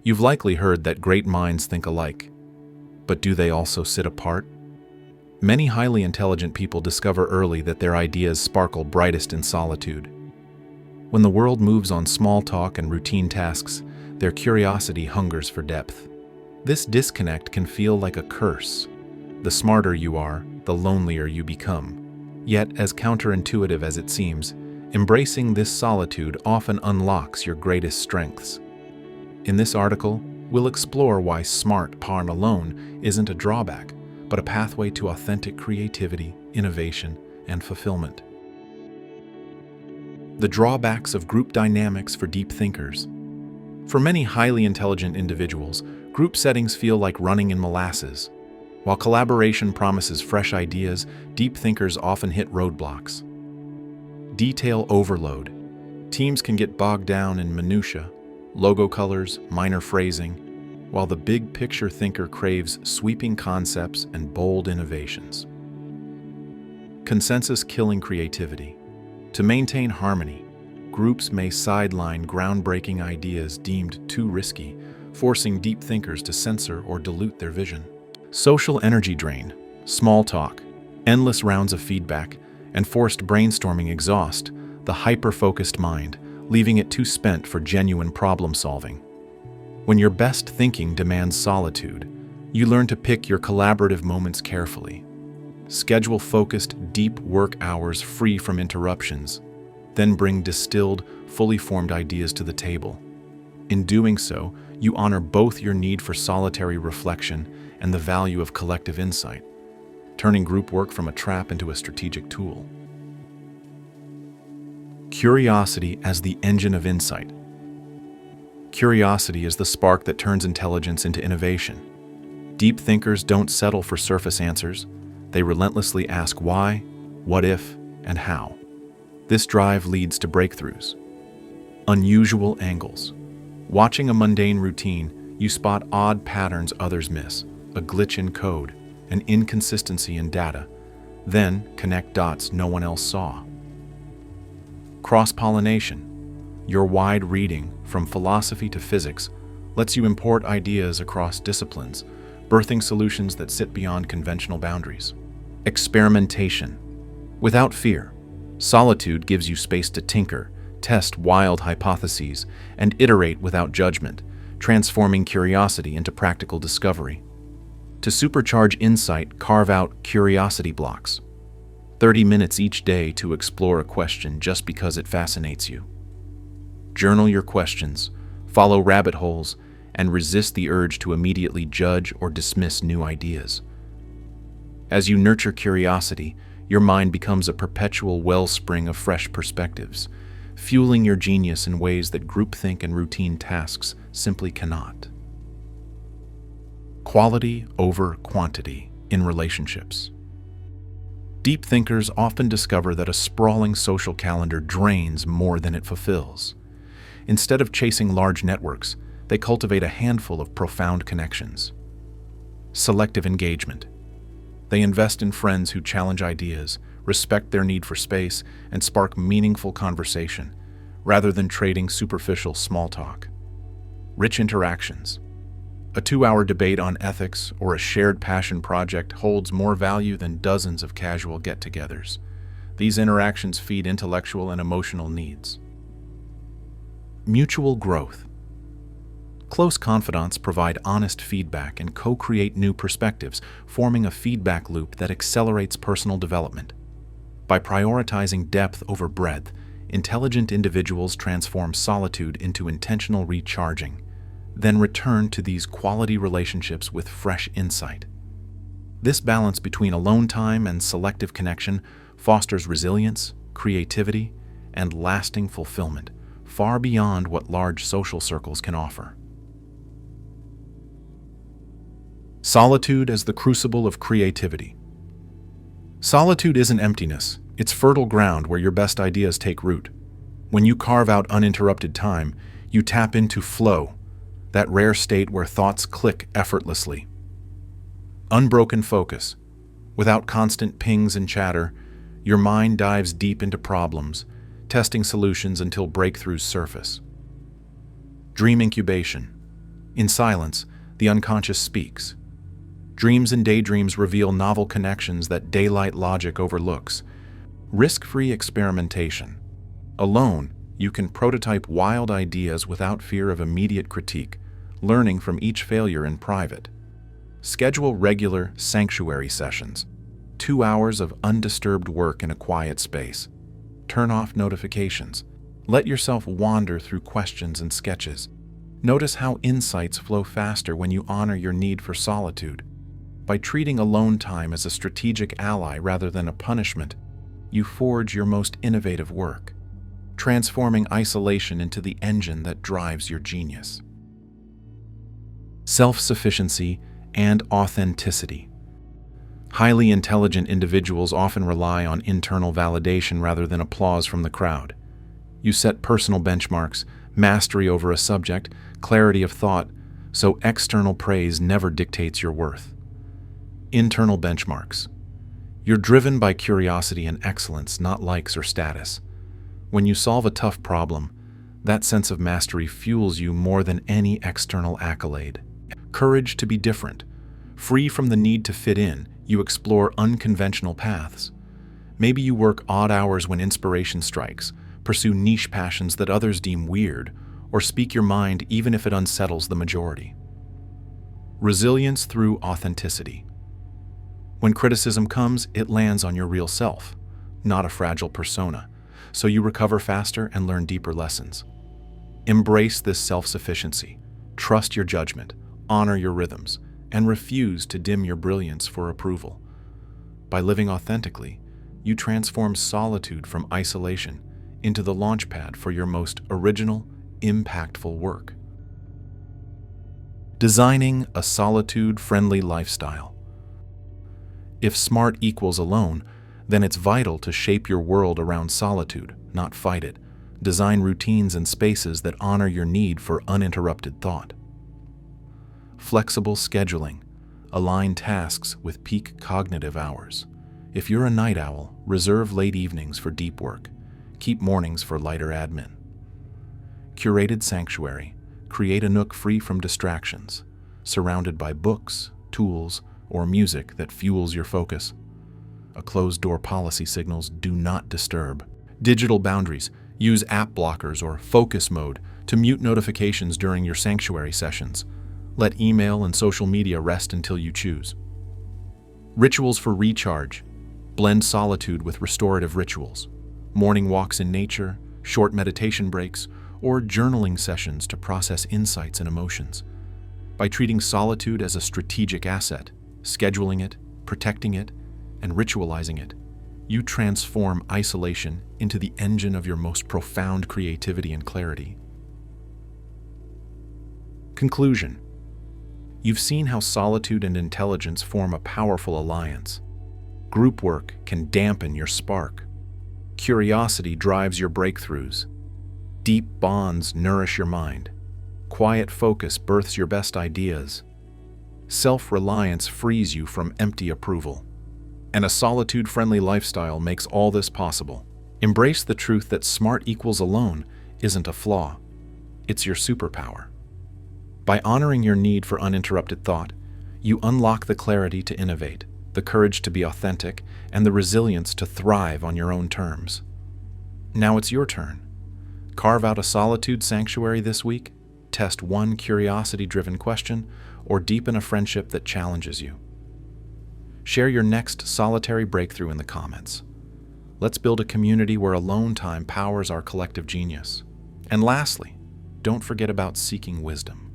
You've likely heard that great minds think alike, but do they also sit apart? Many highly intelligent people discover early that their ideas sparkle brightest in solitude. When the world moves on small talk and routine tasks, their curiosity hungers for depth. This disconnect can feel like a curse. The smarter you are, the lonelier you become. Yet, as counterintuitive as it seems, embracing this solitude often unlocks your greatest strengths. In this article, we'll explore why smart pawn alone isn't a drawback, but a pathway to authentic creativity, innovation, and fulfillment. The drawbacks of group dynamics for deep thinkers. For many highly intelligent individuals, group settings feel like running in molasses. While collaboration promises fresh ideas, deep thinkers often hit roadblocks. Detail overload. Teams can get bogged down in minutiae, logo colors, minor phrasing, while the big picture thinker craves sweeping concepts and bold innovations. Consensus killing creativity. To maintain harmony, groups may sideline groundbreaking ideas deemed too risky, forcing deep thinkers to censor or dilute their vision. Social energy drain, small talk, endless rounds of feedback, and forced brainstorming exhaust the hyper-focused mind, leaving it too spent for genuine problem-solving. When your best thinking demands solitude, you learn to pick your collaborative moments carefully. Schedule focused, deep work hours free from interruptions, then bring distilled, fully formed ideas to the table. In doing so, you honor both your need for solitary reflection and the value of collective insight, turning group work from a trap into a strategic tool. Curiosity as the engine of insight. Curiosity is the spark that turns intelligence into innovation. Deep thinkers don't settle for surface answers. They relentlessly ask why, what if, and how. This drive leads to breakthroughs. Unusual angles. Watching a mundane routine, you spot odd patterns others miss, a glitch in code, an inconsistency in data, then connect dots no one else saw. Cross-pollination. Your wide reading, from philosophy to physics, lets you import ideas across disciplines, birthing solutions that sit beyond conventional boundaries. Experimentation. Without fear, solitude gives you space to tinker, test wild hypotheses, and iterate without judgment, transforming curiosity into practical discovery. To supercharge insight, carve out curiosity blocks. 30 minutes each day to explore a question just because it fascinates you. Journal your questions, follow rabbit holes, and resist the urge to immediately judge or dismiss new ideas. As you nurture curiosity, your mind becomes a perpetual wellspring of fresh perspectives, fueling your genius in ways that groupthink and routine tasks simply cannot. Quality over quantity in relationships. Deep thinkers often discover that a sprawling social calendar drains more than it fulfills. Instead of chasing large networks, they cultivate a handful of profound connections. Selective engagement. They invest in friends who challenge ideas, respect their need for space, and spark meaningful conversation, rather than trading superficial small talk. Rich interactions. A 2-hour debate on ethics or a shared passion project holds more value than dozens of casual get-togethers. These interactions feed intellectual and emotional needs. Mutual growth. Close confidants provide honest feedback and co-create new perspectives, forming a feedback loop that accelerates personal development. By prioritizing depth over breadth, intelligent individuals transform solitude into intentional recharging, then return to these quality relationships with fresh insight. This balance between alone time and selective connection fosters resilience, creativity, and lasting fulfillment, far beyond what large social circles can offer. Solitude as the crucible of creativity. Solitude isn't emptiness, it's fertile ground where your best ideas take root. When you carve out uninterrupted time, you tap into flow, that rare state where thoughts click effortlessly. Unbroken focus. Without constant pings and chatter, your mind dives deep into problems, testing solutions until breakthroughs surface. Dream incubation. In silence, the unconscious speaks. Dreams and daydreams reveal novel connections that daylight logic overlooks. Risk-free experimentation. Alone, you can prototype wild ideas without fear of immediate critique, learning from each failure in private. Schedule regular sanctuary sessions, 2 hours of undisturbed work in a quiet space. Turn off notifications. Let yourself wander through questions and sketches. Notice how insights flow faster when you honor your need for solitude. By treating alone time as a strategic ally rather than a punishment, you forge your most innovative work, transforming isolation into the engine that drives your genius. Self-sufficiency and authenticity. Highly intelligent individuals often rely on internal validation rather than applause from the crowd. You set personal benchmarks, mastery over a subject, clarity of thought, so external praise never dictates your worth. Internal benchmarks. You're driven by curiosity and excellence, not likes or status. When you solve a tough problem, that sense of mastery fuels you more than any external accolade. Courage to be different. Free from the need to fit in, you explore unconventional paths. Maybe you work odd hours when inspiration strikes, pursue niche passions that others deem weird, or speak your mind even if it unsettles the majority. Resilience through authenticity. When criticism comes, it lands on your real self, not a fragile persona, so you recover faster and learn deeper lessons. Embrace this self-sufficiency. Trust your judgment, honor your rhythms, and refuse to dim your brilliance for approval. By living authentically, you transform solitude from isolation into the launchpad for your most original, impactful work. Designing a solitude-friendly lifestyle. If smart equals alone, then it's vital to shape your world around solitude, not fight it. Design routines and spaces that honor your need for uninterrupted thought. Flexible scheduling. Align tasks with peak cognitive hours. If you're a night owl, reserve late evenings for deep work. Keep mornings for lighter admin. Curated sanctuary. Create a nook free from distractions, surrounded by books, tools, or music that fuels your focus. A closed-door policy signals do not disturb. Digital boundaries. Use app blockers or focus mode to mute notifications during your sanctuary sessions. Let email and social media rest until you choose. Rituals for recharge. Blend solitude with restorative rituals. Morning walks in nature, short meditation breaks, or journaling sessions to process insights and emotions. By treating solitude as a strategic asset, scheduling it, protecting it, and ritualizing it, you transform isolation into the engine of your most profound creativity and clarity. Conclusion. You've seen how solitude and intelligence form a powerful alliance. Group work can dampen your spark. Curiosity drives your breakthroughs. Deep bonds nourish your mind. Quiet focus births your best ideas. Self-reliance frees you from empty approval. And a solitude-friendly lifestyle makes all this possible. Embrace the truth that smart equals alone isn't a flaw. It's your superpower. By honoring your need for uninterrupted thought, you unlock the clarity to innovate, the courage to be authentic, and the resilience to thrive on your own terms. Now it's your turn. Carve out a solitude sanctuary this week, test one curiosity-driven question, or deepen a friendship that challenges you. Share your next solitary breakthrough in the comments. Let's build a community where alone time powers our collective genius. And lastly, don't forget about seeking wisdom.